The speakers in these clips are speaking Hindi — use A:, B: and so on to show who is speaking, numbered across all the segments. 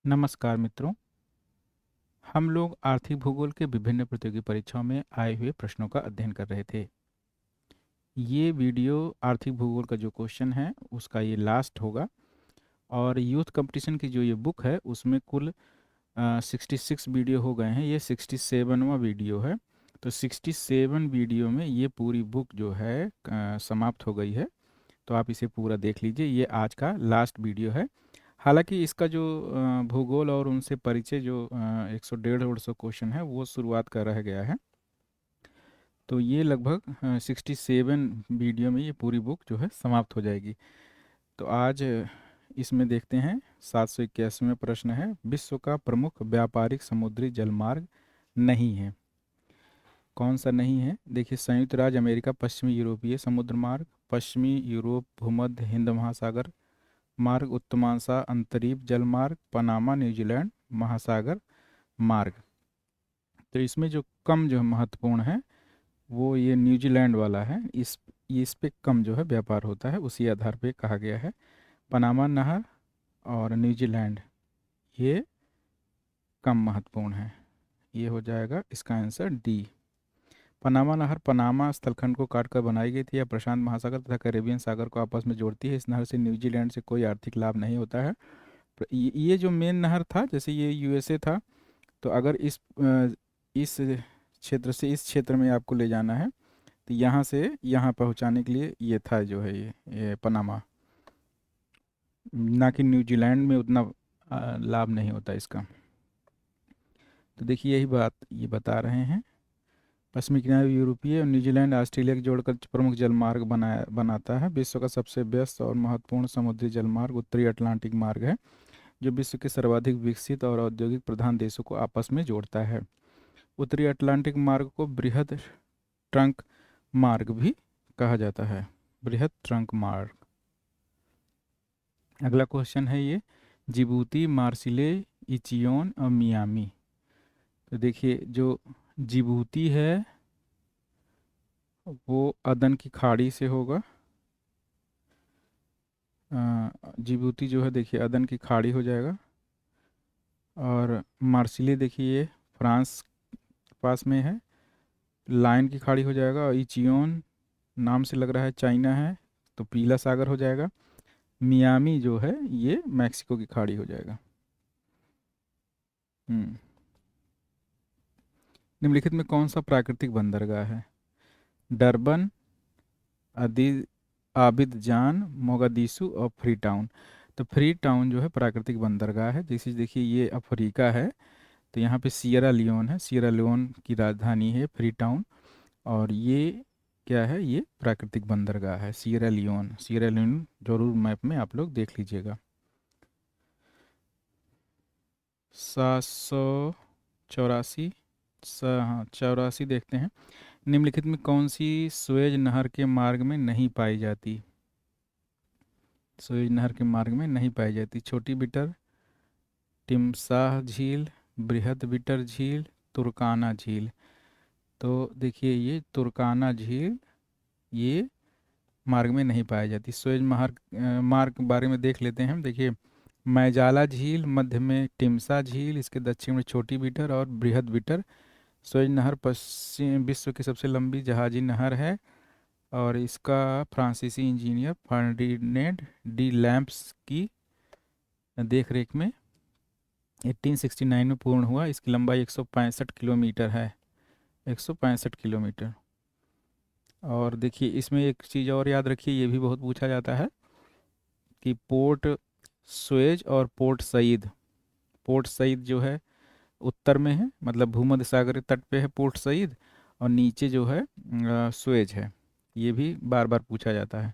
A: नमस्कार मित्रों। हम लोग आर्थिक भूगोल के विभिन्न प्रतियोगी परीक्षाओं में आए हुए प्रश्नों का अध्ययन कर रहे थे। ये वीडियो आर्थिक भूगोल का जो क्वेश्चन है उसका ये लास्ट होगा। और यूथ कंपटीशन की जो ये बुक है उसमें कुल 66 वीडियो हो गए हैं। ये 67वां वीडियो है। तो 67 वीडियो में ये पूरी बुक जो है समाप्त हो गई है। तो आप इसे पूरा देख लीजिए। ये आज का लास्ट वीडियो है। हालांकि इसका जो भूगोल और उनसे परिचय जो 100 150 क्वेश्चन है वो शुरुआत का रह गया है। तो ये लगभग 67 वीडियो में ये पूरी बुक जो है समाप्त हो जाएगी। तो आज इसमें देखते हैं 781वां प्रश्न है, विश्व का प्रमुख व्यापारिक समुद्री जलमार्ग नहीं है। कौन सा नहीं है? देखिए, संयुक्त राज्य अमेरिका पश्चिमी यूरोपीय समुद्र मार्ग, पश्चिमी यूरोप भूमध्य हिंद महासागर मार्ग, उत्तमांशा अंतरीप जलमार्ग, पनामा न्यूजीलैंड महासागर मार्ग। तो इसमें जो कम जो महत्वपूर्ण है वो ये न्यूजीलैंड वाला है। इस पे कम जो है व्यापार होता है, उसी आधार पे कहा गया है। पनामा नहर और न्यूजीलैंड ये कम महत्वपूर्ण है। ये हो जाएगा इसका आंसर डी। पनामा नहर पनामा स्थलखंड को काटकर बनाई गई थी। यह प्रशांत महासागर तथा कैरेबियन सागर को आपस में जोड़ती है। इस नहर से न्यूजीलैंड से कोई आर्थिक लाभ नहीं होता है। ये जो मेन नहर था, जैसे ये यूएसए था, तो अगर इस क्षेत्र से इस क्षेत्र में आपको ले जाना है तो यहाँ से यहाँ पहुँचाने के लिए ये था जो है ये पनामा। ना कि न्यूजीलैंड में उतना लाभ नहीं होता इसका। तो देखिए यही बात ये बता रहे हैं। पश्चिमी किनारे यूरोपीय और न्यूजीलैंड ऑस्ट्रेलिया को जोड़कर प्रमुख जलमार्ग बनाता है। विश्व का सबसे व्यस्त और महत्वपूर्ण समुद्री जलमार्ग उत्तरी अटलांटिक मार्ग है, जो विश्व के सर्वाधिक विकसित और औद्योगिक प्रधान देशों को आपस में जोड़ता है। उत्तरी अटलांटिक मार्ग को बृहद ट्रंक मार्ग भी कहा जाता है। बृहद ट्रंक मार्ग। अगला क्वेश्चन है ये, जिबूती, मार्सिले, इचियोन और मियामी। तो देखिए जो जिबूती है वो अदन की खाड़ी से होगा। जिबूती जो है देखिए अदन की खाड़ी हो जाएगा। और मार्सिले देखिए ये फ्रांस के पास में है, लाइन की खाड़ी हो जाएगा। और इचियोन नाम से लग रहा है चाइना है, तो पीला सागर हो जाएगा। मियामी जो है ये मैक्सिको की खाड़ी हो जाएगा। हम्म निम्नलिखित में कौन सा प्राकृतिक बंदरगाह है? डरबन, अदी आबिदजान, मोगादिशु और फ्री टाउन। तो फ्री टाउन जो है प्राकृतिक बंदरगाह है। जैसे देखिए ये अफ्रीका है, तो यहाँ पे सियरा लियोन है, सियरा लियोन की राजधानी है फ्री टाउन। और ये क्या है? ये प्राकृतिक बंदरगाह है सियरा लियोन। सियरा लियोन जरूर मैप में आप लोग देख लीजिएगा। 784। हाँ, 84 देखते हैं। निम्नलिखित में कौन सी सुएज नहर के मार्ग में नहीं पाई जाती? सुएज नहर के मार्ग में नहीं पाई जाती। छोटी बिटर, टिमसाह झील, बृहद बिटर झील, तुर्काना झील। तो देखिए ये तुर्काना झील ये मार्ग में नहीं पाई जाती। सुएज मार्ग के बारे में देख लेते हैं हम। देखिए मैजाला झील मध्य में, टिमसा झील इसके दक्षिण में, छोटी बिटर और बृहद बिटर। सुएज नहर पश्चिम विश्व की सबसे लंबी जहाजी नहर है। और इसका फ्रांसीसी इंजीनियर फर्डिनेंड डी लैम्प्स की देख रेख में 1869 में पूर्ण हुआ। इसकी लंबाई 165 किलोमीटर है। 165 किलोमीटर। और देखिए इसमें एक चीज़ और याद रखिए, ये भी बहुत पूछा जाता है कि पोर्ट सुएज और पोर्ट सईद। पोर्ट सईद जो है उत्तर में है, मतलब भूमध्य सागर के तट पे है पोर्ट सईद। और नीचे जो है सुएज है। ये भी बार बार पूछा जाता है।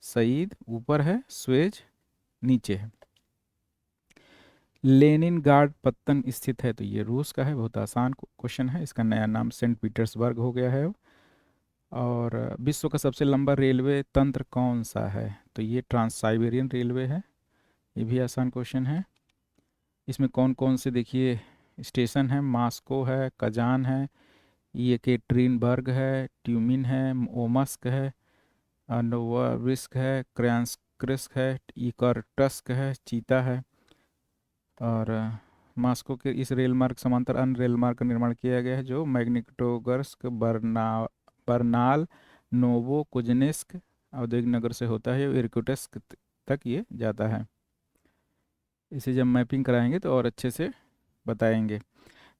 A: सईद ऊपर है, सुएज नीचे है। लेनिनग्राड पत्तन स्थित है, तो ये रूस का है। बहुत आसान क्वेश्चन है। इसका नया नाम सेंट पीटर्सबर्ग हो गया है। और विश्व का सबसे लंबा रेलवे तंत्र कौन सा है? तो ये ट्रांस साइबेरियन रेलवे है। ये भी आसान क्वेश्चन है। इसमें कौन कौन से देखिए स्टेशन है? मास्को है, कजान है, ये केट्रीनबर्ग है, ट्यूमिन है, ओमस्क है, नोवाविस्क है, क्रांस्क्रिस्क है, इकर्टस्क है, चीता है। और मॉस्को के इस रेल मार्ग समांतर अन्य रेल मार्ग का निर्माण किया गया है जो मैग्निटोगर्स्क, बर्नाल, नोवो कुजनेस्क औद्योगिक नगर से होता है, इर्कुटस्क तक ये जाता है। इसे जब मैपिंग कराएंगे तो और अच्छे से बताएंगे।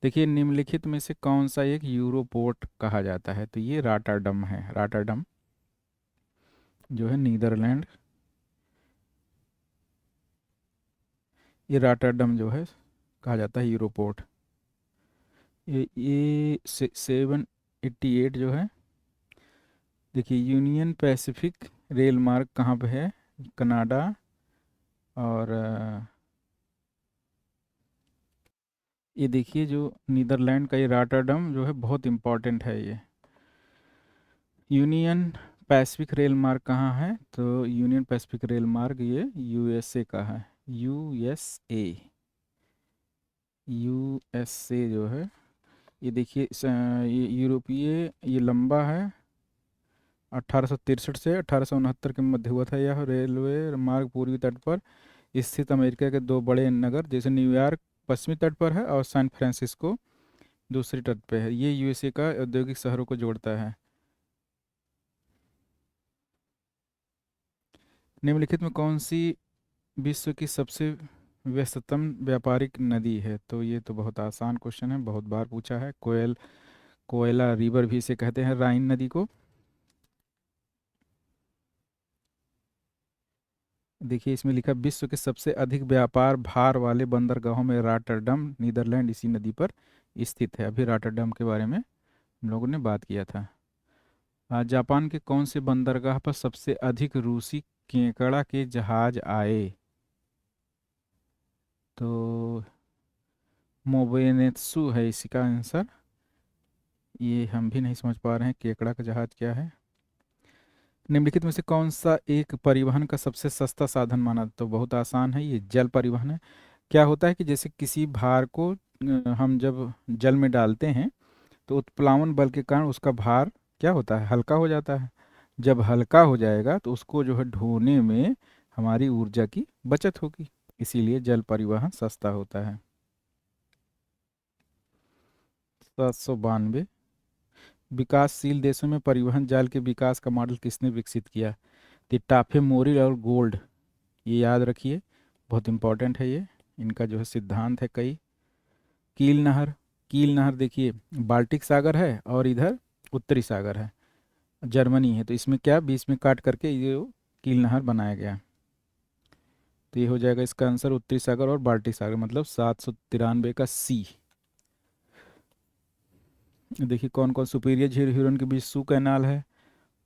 A: देखिए, निम्नलिखित में से कौन सा एक यूरोपोर्ट कहा जाता है? तो ये रॉटरडम है। रॉटरडम जो है नीदरलैंड, ये रॉटरडम जो है कहा जाता है यूरोपोर्ट। ये 788 जो है, देखिए यूनियन पैसिफिक रेल मार्ग कहाँ पे है? कनाडा। और ये देखिए जो नीदरलैंड का ये रॉटरडम जो है बहुत इम्पोर्टेंट है ये। यूनियन पैसिफिक रेल मार्ग कहाँ है? तो यूनियन पैसिफिक रेल मार्ग ये यूएसए का है। यूएसए, यूएसए जो है, ये देखिए ये यूरोपीय, ये लंबा है। 1863 से 1869 के मध्य हुआ था यह रेलवे मार्ग पूर्वी तट पर स्थित अमेरिका के दो बड़े नगर जैसे न्यूयॉर्क पश्चिमी तट पर है और सैन फ्रांसिस्को दूसरी तट पे है। ये यूएसए का औद्योगिक शहरों को जोड़ता है। निम्नलिखित में कौन सी विश्व की सबसे व्यस्ततम व्यापारिक नदी है? तो ये तो बहुत आसान क्वेश्चन है, बहुत बार पूछा है। कोयला रिवर भी इसे कहते हैं, राइन नदी को। देखिए इसमें लिखा विश्व के सबसे अधिक व्यापार भार वाले बंदरगाहों में रॉटरडम नीदरलैंड इसी नदी पर स्थित है। अभी रॉटरडम के बारे में हम लोगों ने बात किया था। जापान के कौन से बंदरगाह पर सबसे अधिक रूसी केकड़ा के जहाज आए? तो मोबेनेत्सु है इसका आंसर। ये हम भी नहीं समझ पा रहे हैं केकड़ा का जहाज क्या है। निम्नलिखित में से कौन सा एक परिवहन का सबसे सस्ता साधन माना? तो बहुत आसान है, ये जल परिवहन है। क्या होता है कि जैसे किसी भार को हम जब जल में डालते हैं तो उत्प्लावन बल के कारण उसका भार क्या होता है? हल्का हो जाता है। जब हल्का हो जाएगा तो उसको जो है ढोने में हमारी ऊर्जा की बचत होगी, इसीलिए जल परिवहन सस्ता होता है। 792, विकासशील देशों में परिवहन जाल के विकास का मॉडल किसने विकसित किया? तो टाफे, मोरिल और गोल्ड, ये याद रखिए, बहुत इंपॉर्टेंट है ये। इनका जो है सिद्धांत है कई। कील नहर, कील नहर देखिए बाल्टिक सागर है और इधर उत्तरी सागर है, जर्मनी है, तो इसमें क्या बीच में काट करके ये कील नहर बनाया गया। तो ये हो जाएगा इसका आंसर उत्तरी सागर और बाल्टिक सागर, मतलब 793 का सी। देखिए कौन कौन, सुपीरियर झील ह्यूरन के बीच सू कैनाल है,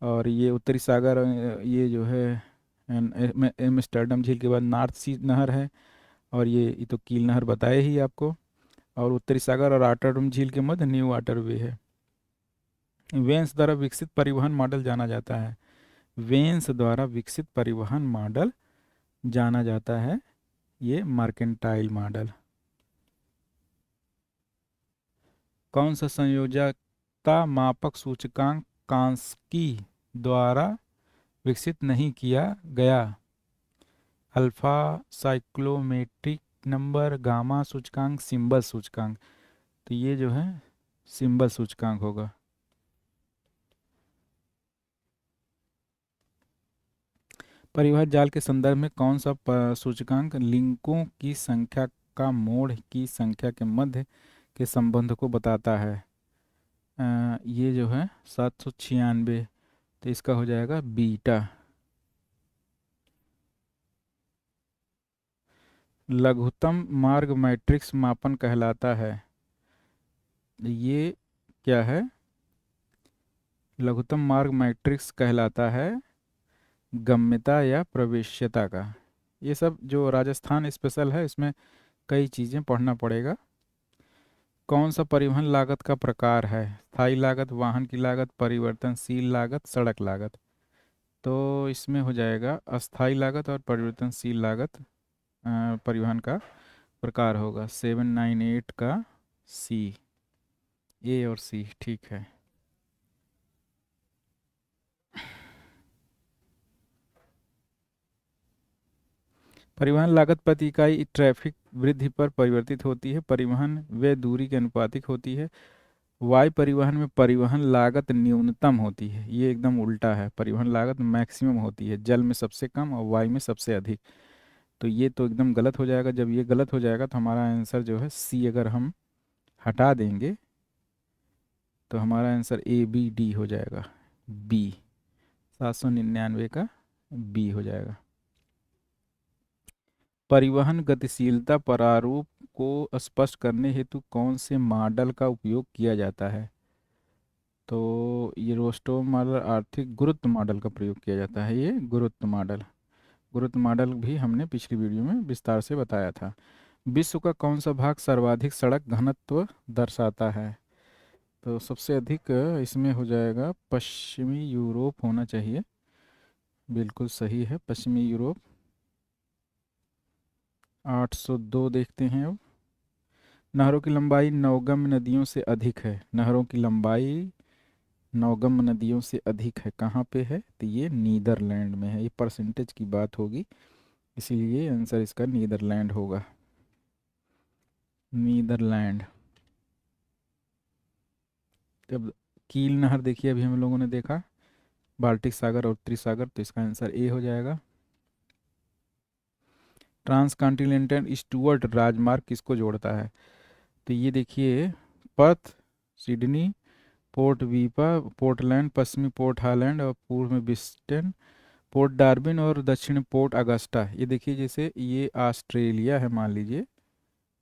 A: और ये उत्तरी सागर ये जो है एम्स्टर्डम झील के बाद नॉर्थ सी नहर है, और ये तो कील नहर बताए ही आपको, और उत्तरी सागर और आटरडम झील के मध्य न्यू वाटरवे है। वेन्स द्वारा विकसित परिवहन मॉडल जाना जाता है। वेन्स द्वारा विकसित परिवहन मॉडल जाना जाता है ये मर्केंटाइल मॉडल। कौन सा संयोजकता मापक सूचकांक कांस्की द्वारा विकसित नहीं किया गया? अल्फा साइक्लोमेट्रिक नंबर, गामा सूचकांक, सिंबल सूचकांक। तो ये जो है सिंबल सूचकांक होगा। परिवहन जाल के संदर्भ में कौन सा सूचकांक लिंकों की संख्या का मोड़ की संख्या के मध्य के संबंध को बताता है? ये जो है 796, तो इसका हो जाएगा बीटा। लघुत्तम मार्ग मैट्रिक्स मापन कहलाता है, ये क्या है? लघुत्तम मार्ग मैट्रिक्स कहलाता है गम्यता या प्रवेश्यता का। ये सब जो राजस्थान स्पेशल है इसमें कई चीज़ें पढ़ना पड़ेगा। कौन सा परिवहन लागत का प्रकार है? स्थायी लागत, वाहन की लागत, परिवर्तनशील लागत, सड़क लागत। तो इसमें हो जाएगा अस्थायी लागत और परिवर्तनशील लागत परिवहन का प्रकार होगा। 798 का सी, ए और सी ठीक है। परिवहन लागत प्रति इकाई ट्रैफिक वृद्धि पर परिवर्तित होती है। परिवहन व दूरी के अनुपातिक होती है। वायु परिवहन में परिवहन लागत न्यूनतम होती है। ये एकदम उल्टा है, परिवहन लागत मैक्सिमम होती है, जल में सबसे कम और वायु में सबसे अधिक। तो ये तो एकदम गलत हो जाएगा। जब ये गलत हो जाएगा तो हमारा आंसर जो है सी अगर हम हटा देंगे तो हमारा आंसर ए बी डी हो जाएगा। बी 799 का बी हो जाएगा। परिवहन गतिशीलता प्रारूप को स्पष्ट करने हेतु कौन से मॉडल का उपयोग किया जाता है? तो ये रोस्टोव मॉडल, आर्थिक गुरुत्व मॉडल का प्रयोग किया जाता है। ये गुरुत्व मॉडल भी हमने पिछली वीडियो में विस्तार से बताया था। विश्व का कौन सा भाग सर्वाधिक सड़क घनत्व दर्शाता है? तो सबसे अधिक इसमें हो जाएगा पश्चिमी यूरोप होना चाहिए। बिल्कुल सही है, पश्चिमी यूरोप। 802 देखते हैं अब। नहरों की लंबाई नौगम्य नदियों से अधिक है। नहरों की लंबाई नौगम्य नदियों से अधिक है, कहाँ पे है? तो ये नीदरलैंड में है। ये परसेंटेज की बात होगी, इसीलिए आंसर इसका नीदरलैंड होगा। नीदरलैंड। जब कील नहर देखिए, अभी हम लोगों ने देखा, बाल्टिक सागर और त्रिसागर, तो इसका आंसर ए हो जाएगा। ट्रांस कॉन्टिनेंटल स्टुअर्ट राजमार्ग किसको जोड़ता है? तो ये देखिए, पर्थ, सिडनी, पोर्ट वीपा, पोर्टलैंड, पश्चिमी पोर्ट हालैंड और पूर्व में बिस्टन, पोर्ट डार्बिन और दक्षिण में पोर्ट अगस्टा। ये देखिए, जैसे ये ऑस्ट्रेलिया है मान लीजिए,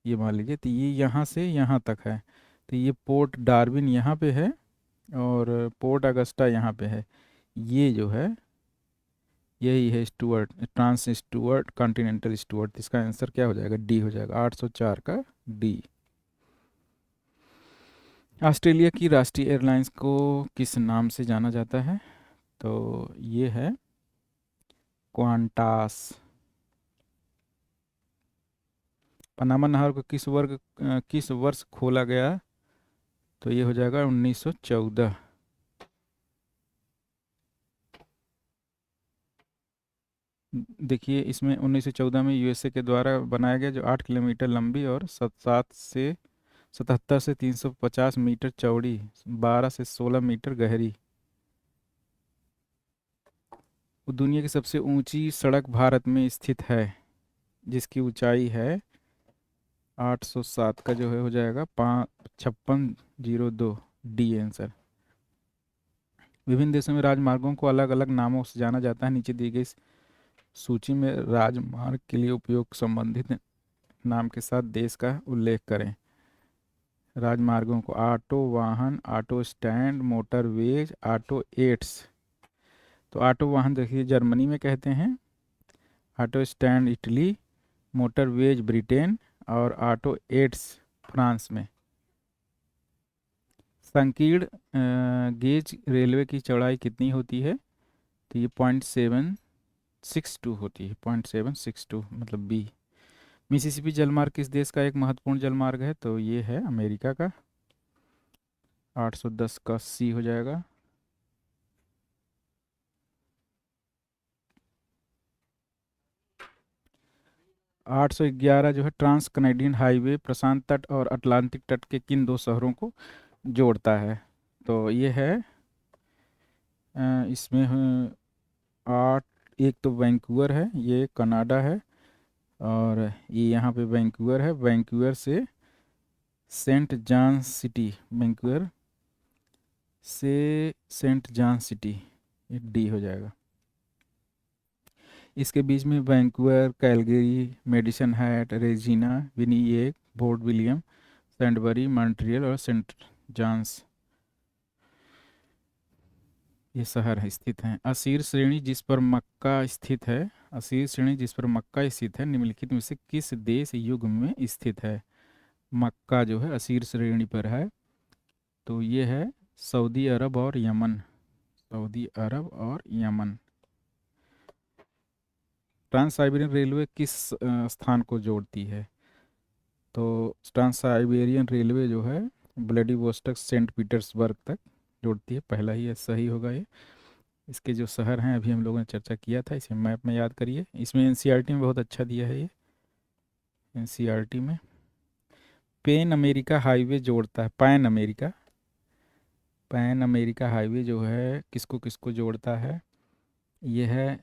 A: ये मान लीजिए, तो ये यहाँ से यहाँ तक है। तो ये पोर्ट डार्बिन यहाँ पे है और पोर्ट अगस्टा यहाँ पे है। ये जो है यही है Stuart, trans Stuart continental Stuart. इसका आंसर क्या हो जाएगा? डी हो जाएगा। 804 का डी। ऑस्ट्रेलिया की राष्ट्रीय एयरलाइंस को किस नाम से जाना जाता है? तो ये है क्वांटास। पनामा नहर को किस वर्ष खोला गया? तो ये हो जाएगा 1914। देखिए, इसमें 1914 में यूएसए के द्वारा बनाया गया, जो 8 किलोमीटर लंबी और 77 से 350 मीटर चौड़ी, 12 से 16 मीटर गहरी। वो दुनिया की सबसे ऊंची सड़क भारत में स्थित है, जिसकी ऊंचाई है 807 का जो है हो जाएगा 5602। D answer. विभिन्न देशों में राजमार्गों को अलग अलग नामों से जाना जाता है। नीचे दी गई सूची में राजमार्ग के लिए उपयोग संबंधित नाम के साथ देश का उल्लेख करें। राजमार्गों को autobahn, autostrade, motorways, ऑटो एड्स। तो ऑटो वाहन देखिए जर्मनी में कहते हैं, autostrade Italy, motorways Britain और ऑटो एड्स फ्रांस में। संकीर्ण गेज रेलवे की चौड़ाई कितनी होती है? तो ये 0.762 होती है, 0.762 मतलब बी। मिसिसिपी जलमार्ग किस देश का एक महत्वपूर्ण जलमार्ग है? तो ये है अमेरिका का। 810 का सी हो जाएगा। 811 जो है, ट्रांस कनेडियन हाईवे प्रशांत तट और अटलांटिक तट के किन दो शहरों को जोड़ता है? तो ये है इसमें है 8। एक तो वैंकूवर है, ये कनाडा है, और ये यहाँ पे वैंकूवर है। वैंकूवर से सेंट जॉन सिटी, वैंकूवर से सेंट जॉन सिटी, ये डी हो जाएगा। इसके बीच में Vancouver, Calgary, Medicine Hat, Regina, Winnipeg, Fort William, Sudbury, Montreal और सेंट जॉन्स, ये शहर स्थित हैं। असीर श्रेणी जिस पर मक्का स्थित है, असीर श्रेणी जिस पर मक्का स्थित है, निम्नलिखित में से किस देश युग में स्थित है? मक्का जो है असीर श्रेणी पर है, तो ये है सऊदी अरब और यमन। सऊदी अरब और यमन। ट्रांस साइबेरियन रेलवे किस स्थान को जोड़ती है? तो ट्रांस साइबेरियन रेलवे जो है व्लादिवोस्टॉक सेंट पीटर्सबर्ग तक जोड़ती है। पहला ही सही होगा ये। इसके जो शहर हैं अभी हम लोगों ने चर्चा किया था, इसे मैप में याद करिए। इसमें एनसीईआरटी में बहुत अच्छा दिया है ये। एनसीईआरटी में पैन अमेरिका हाईवे जोड़ता है, पैन अमेरिका हाईवे जो है किसको किसको जोड़ता है? ये है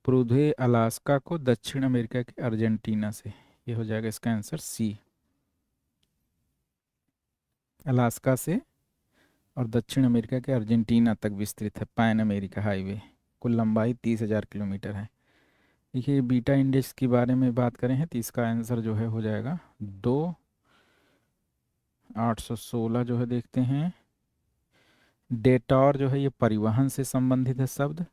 A: पुरुधे अलास्का को दक्षिण अमेरिका के अर्जेंटीना से। ये हो जाएगा इसका आंसर सी, अलास्का से और दक्षिण अमेरिका के अर्जेंटीना तक विस्तृत है पैन अमेरिका हाईवे। कुल लंबाई 30,000 किलोमीटर है। देखिए बीटा इंडेक्स के बारे में बात करें हैं तो इसका आंसर जो है हो जाएगा 2,816 जो है देखते हैं। डेटॉर जो है ये परिवहन से संबंधित है शब्द।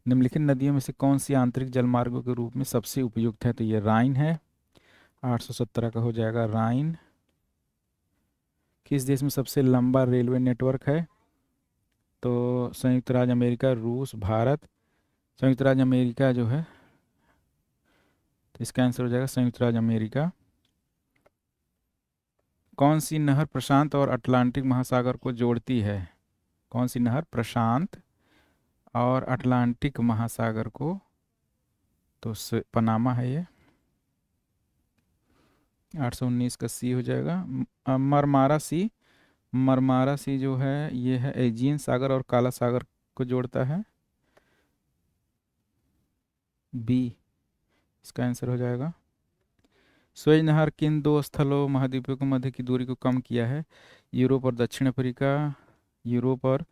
A: निम्नलिखित नदियों में से कौन सी आंतरिक जलमार्गों के रूप में सबसे उपयुक्त है? तो ये राइन है, 817 का हो जाएगा राइन। किस देश में सबसे लंबा रेलवे नेटवर्क है? तो संयुक्त राज्य अमेरिका, रूस, भारत। संयुक्त राज्य अमेरिका जो है, तो इसका आंसर हो जाएगा संयुक्त राज्य अमेरिका। कौन सी नहर प्रशांत और अटलांटिक महासागर को जोड़ती है? कौन सी नहर प्रशांत और अटलांटिक महासागर को? तो पनामा है ये, 819 का सी हो जाएगा। मरमारा सी, मरमारा सी जो है ये है एजियन सागर और काला सागर को जोड़ता है, बी इसका आंसर हो जाएगा। स्वेज नहर किन दो स्थलों महाद्वीपों के मध्य की दूरी को कम किया है? यूरोप और दक्षिण अफ्रीका, यूरोप और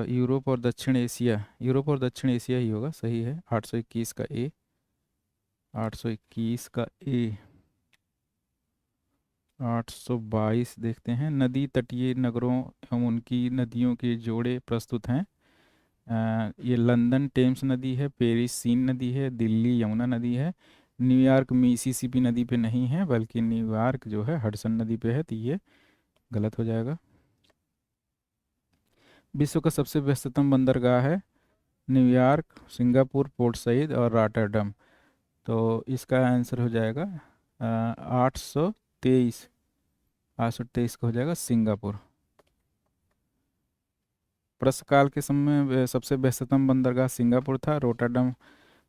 A: यूरोप और दक्षिण एशिया, यूरोप और दक्षिण एशिया ही होगा, सही है। 821 का ए, 821 का ए। 822 देखते हैं। नदी तटीय नगरों एवं उनकी नदियों के जोड़े प्रस्तुत हैं। ये लंदन टेम्स नदी है, पेरिस सीन नदी है, दिल्ली यमुना नदी है, न्यूयॉर्क मिसिसिपी नदी पे नहीं है बल्कि न्यूयॉर्क जो है हडसन नदी पे है, तो ये गलत हो जाएगा। विश्व का सबसे व्यस्ततम बंदरगाह है न्यूयॉर्क, सिंगापुर, पोर्ट सईद और रॉटरडम। तो इसका आंसर हो जाएगा 823, 823 का हो जाएगा सिंगापुर। प्रश्नकाल के समय में सबसे व्यस्ततम बंदरगाह सिंगापुर था। रोटरडम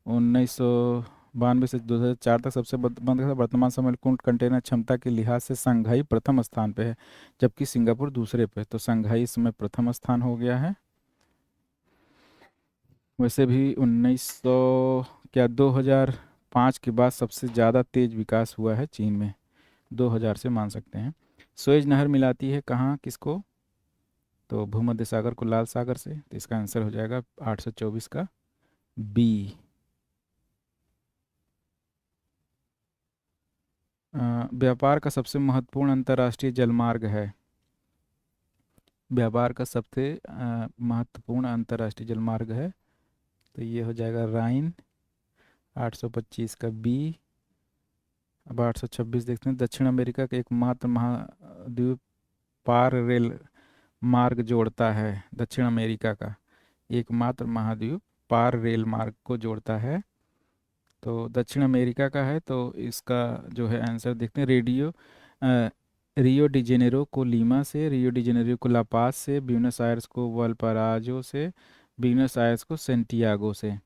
A: 1992 से 2004 तक सबसे बंदरगाह था। वर्तमान समय में कुल कंटेनर क्षमता के लिहाज से शंघाई प्रथम स्थान पे है जबकि सिंगापुर दूसरे पे, तो शंघाई इस समय प्रथम स्थान हो गया है। वैसे भी 1900 क्या 2005 के बाद सबसे ज़्यादा तेज विकास हुआ है चीन में, 2000 से मान सकते हैं। सुएज नहर मिलाती है कहाँ किसको? तो भूमध्य सागर को लाल सागर से, तो इसका आंसर हो जाएगा 824 का बी। व्यापार का सबसे महत्वपूर्ण अंतर्राष्ट्रीय जलमार्ग है, व्यापार का सबसे महत्वपूर्ण अंतर्राष्ट्रीय जलमार्ग है, तो ये हो जाएगा राइन, 825 का बी। अब 826 देखते हैं। दक्षिण अमेरिका का एकमात्र महाद्वीप पार रेल मार्ग जोड़ता है, दक्षिण अमेरिका का एकमात्र महाद्वीप पार रेल मार्ग को जोड़ता है, तो दक्षिण अमेरिका का है। तो इसका जो है आंसर देखते हैं। रियो डी जेनेरो को लीमा से, रियो डी जेनेरो को लापास से, ब्यूनस आयर्स को वलपराजो से, ब्यूनस आयर्स को सेंटियागो से।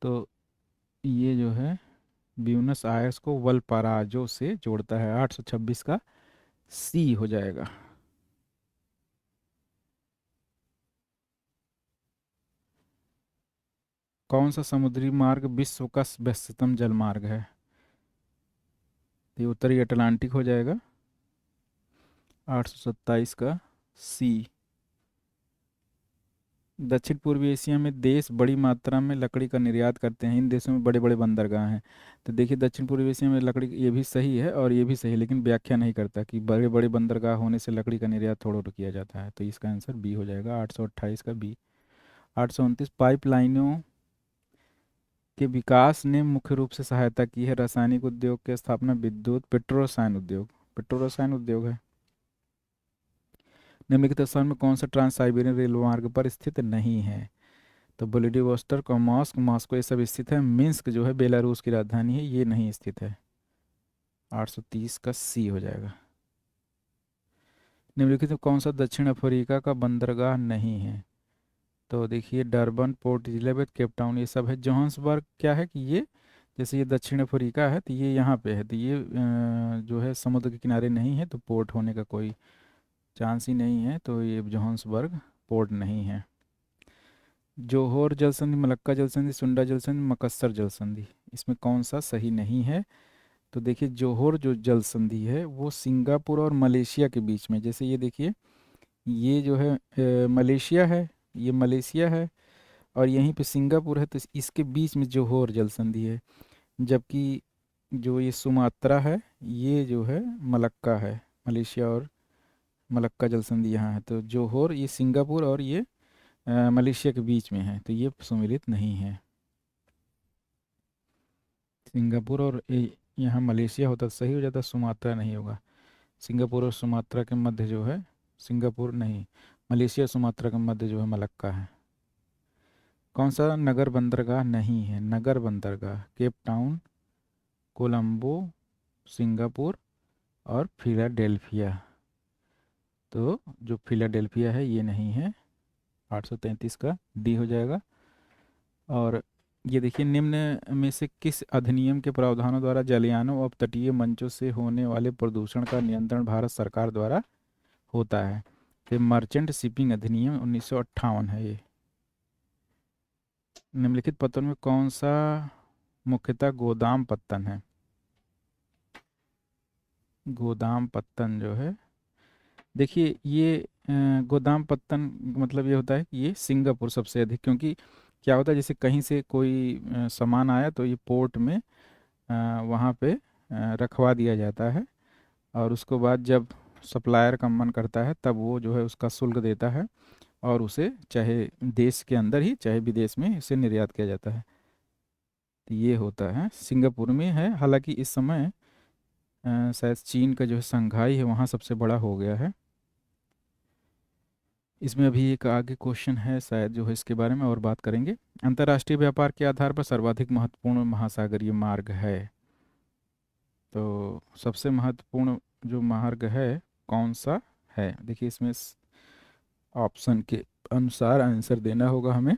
A: तो ये जो है ब्यूनस आयर्स को वलपराजो से जोड़ता है, 826 का सी हो जाएगा। कौन सा समुद्री मार्ग विश्व का व्यस्ततम जलमार्ग है? ये उत्तरी अटलांटिक हो जाएगा, 827 का सी। दक्षिण पूर्वी एशिया में देश बड़ी मात्रा में लकड़ी का निर्यात करते हैं, इन देशों में बड़े बड़े बंदरगाह हैं। तो देखिए दक्षिण पूर्वी एशिया में लकड़ी, ये भी सही है और ये भी सही है, लेकिन व्याख्या नहीं करता कि बड़े बड़े बंदरगाह होने से लकड़ी का निर्यात थोड़ा किया जाता है, तो इसका आंसर बी हो जाएगा, 828 का बी। 829 पाइपलाइनों के विकास ने मुख्य रूप से सहायता की है रासायनिक उद्योग की स्थापना, विद्युत, पेट्रो रसायन उद्योग है। निम्नलिखित स्थान में कौन सा ट्रांस साइबेरियन रेल मार्ग पर स्थित नहीं है? तो व्लादिवोस्टोक और मॉस्को ये सब स्थित है। मिन्स्क जो है बेलारूस की राजधानी है, ये नहीं स्थित है, 830 का सी हो जाएगा। निम्नलिखित में कौन सा दक्षिण अफ्रीका का बंदरगाह नहीं है? तो देखिए डरबन, पोर्ट इलिज़ाबेथ, केप टाउन, ये सब है। जोहान्सबर्ग क्या है कि ये, जैसे ये दक्षिण अफ्रीका है तो ये यहाँ पे है, तो ये जो है समुद्र के किनारे नहीं है, तो पोर्ट होने का कोई चांस ही नहीं है, तो ये जोहान्सबर्ग पोर्ट नहीं है। जोहोर जल संधि, मलक्का जल संधि, सुंडा जल संधि, मकस्सर जल संधि, इसमें कौन सा सही नहीं है? तो देखिए जोहोर जो जल संधि है वो सिंगापुर और मलेशिया के बीच में, जैसे ये देखिए ये जो है मलेशिया है, ये मलेशिया है, और यहीं पे सिंगापुर है, तो इसके बीच में जोहोर जल संधि है। जबकि जो ये सुमात्रा है ये जो है मलक्का है, मलेशिया और मलक्का जल संधि यहाँ है। तो जोहोर ये सिंगापुर और ये मलेशिया के बीच में है, तो ये सम्मिलित नहीं है। सिंगापुर और यहाँ मलेशिया होता तो सही हो जाता, सुमात्रा नहीं होगा। सिंगापुर और सुमात्रा के मध्य जो है, सिंगापुर नहीं, मलेशिया सुमात्रा के मध्य जो है मलक्का है। कौन सा नगर बंदरगाह नहीं है? नगर बंदरगाह केप टाउन, कोलंबो, सिंगापुर और फिलाडेल्फिया। तो जो फिलाडेल्फिया है ये नहीं है, 833 का डी हो जाएगा। और ये देखिए निम्न में से किस अधिनियम के प्रावधानों द्वारा जलयानों और तटीय मंचों से होने वाले प्रदूषण का नियंत्रण भारत सरकार द्वारा होता है? तो मर्चेंट शिपिंग अधिनियम 1958 है ये। निम्नलिखित पत्तन में कौन सा मुख्यतः गोदाम पत्तन है? गोदाम पत्तन जो है, देखिए ये गोदाम पत्तन मतलब ये होता है कि ये सिंगापुर सबसे अधिक, क्योंकि क्या होता है जैसे कहीं से कोई सामान आया तो ये पोर्ट में वहाँ पे रखवा दिया जाता है, और उसको बाद जब सप्लायर का मन करता है तब वो जो है उसका शुल्क देता है, और उसे चाहे देश के अंदर ही चाहे विदेश में इसे निर्यात किया जाता है। तो ये होता है सिंगापुर में है। हालांकि इस समय शायद चीन का जो है संघाई है वहाँ सबसे बड़ा हो गया है। इसमें अभी एक आगे क्वेश्चन है शायद जो है इसके बारे में और बात करेंगे। अंतर्राष्ट्रीय व्यापार के आधार पर सर्वाधिक महत्वपूर्ण महासागरीय मार्ग है? तो सबसे महत्वपूर्ण जो मार्ग है कौन सा है? देखिए इसमें ऑप्शन के अनुसार आंसर देना होगा हमें।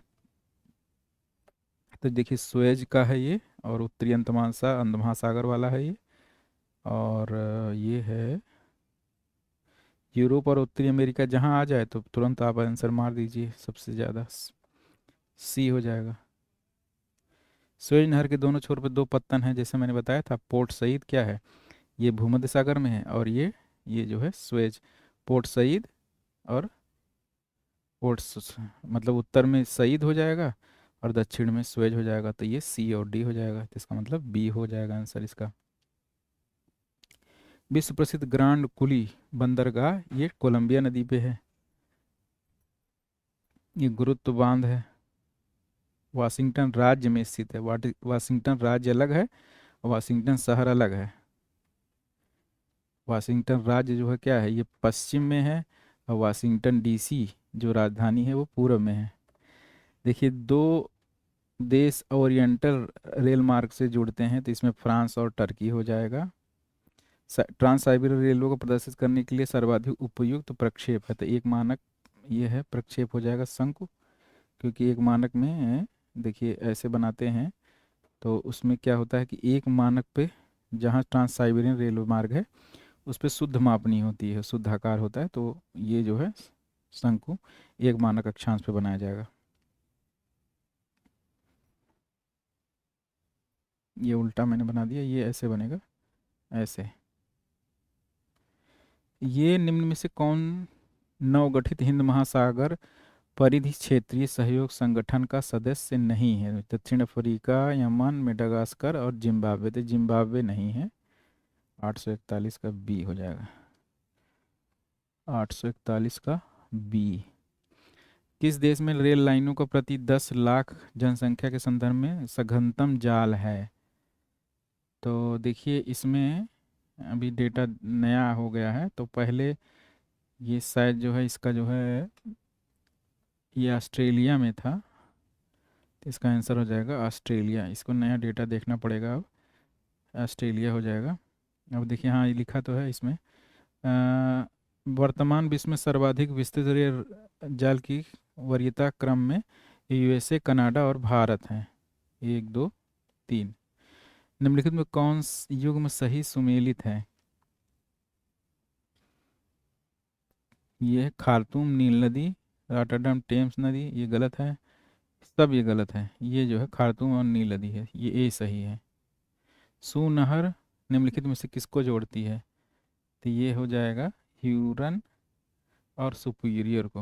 A: तो देखिए सुएज का है ये, और उत्तरी अंद महासागर वाला है ये, और ये है यूरोप और उत्तरी अमेरिका। जहाँ आ जाए तो तुरंत आप आंसर मार दीजिए, सबसे ज़्यादा सी हो जाएगा। सुएज नहर के दोनों छोर पर दो पत्तन हैं, जैसे मैंने बताया था। पोर्ट सईद क्या है, ये भूमध्य सागर में है, और ये जो है सुएज, पोर्ट सईद और मतलब उत्तर में सईद हो जाएगा और दक्षिण में सुएज हो जाएगा, तो ये सी और डी हो जाएगा, तो इसका मतलब बी हो जाएगा आंसर इसका। विश्व प्रसिद्ध ग्रांड कुली बंदरगाह ये कोलंबिया नदी पे है। ये गुरुत्व बांध है, वाशिंगटन राज्य में स्थित है। वाशिंगटन राज्य अलग है, वाशिंगटन शहर अलग है। वाशिंगटन राज्य जो है क्या है, ये पश्चिम में है, और वाशिंगटन डीसी जो राजधानी है वो पूर्व में है। देखिए दो देश ओरिएंटल रेल मार्ग से जुड़ते हैं, तो इसमें फ्रांस और टर्की हो जाएगा। ट्रांस साइबेरियन रेलवे को प्रदर्शित करने के लिए सर्वाधिक उपयुक्त प्रक्षेप है, तो एक मानक ये है प्रक्षेप हो जाएगा शंकु, क्योंकि एक मानक में देखिए ऐसे बनाते हैं, तो उसमें क्या होता है कि एक मानक पे जहाँ ट्रांस साइबेरियन रेलवे मार्ग है उस पर शुद्ध मापनी होती है, शुद्ध आकार होता है, तो ये जो है शंकु एक मानक अक्षांश पे बनाया जाएगा। ये उल्टा मैंने बना दिया, ये ऐसे बनेगा, ऐसे। ये निम्न में से कौन नवगठित हिंद महासागर परिधि क्षेत्रीय सहयोग संगठन का सदस्य नहीं है? दक्षिण अफ्रीका, यमन, मेडागास्कर और जिम्बाब्वे। तो जिम्बाब्वे नहीं है, 841 का बी हो जाएगा, 841 का बी। किस देश में रेल लाइनों का प्रति 10 लाख जनसंख्या के संदर्भ में सघनतम जाल है? तो देखिए इसमें अभी डेटा नया हो गया है, तो पहले ये शायद जो है इसका जो है ये ऑस्ट्रेलिया में था, तो इसका आंसर हो जाएगा ऑस्ट्रेलिया। इसको नया डेटा देखना पड़ेगा, अब ऑस्ट्रेलिया हो जाएगा। अब देखिए हाँ ये लिखा तो है इसमें वर्तमान विश्व में सर्वाधिक विस्तृत रेल जाल की वरीयता क्रम में यूएसए, कनाडा और भारत हैं। 1 2 3। निम्नलिखित में कौन युग्म सही सुमेलित है? ये है खार्तूम नील नदी, रॉटरडम टेम्स नदी, ये गलत है। सब ये गलत है। ये जो है खार्तूम और नील नदी है, ये ए सही है। सू नहर निम्नलिखित में से किसको जोड़ती है? तो ये हो जाएगा ह्यूरन और सुपीरियर को।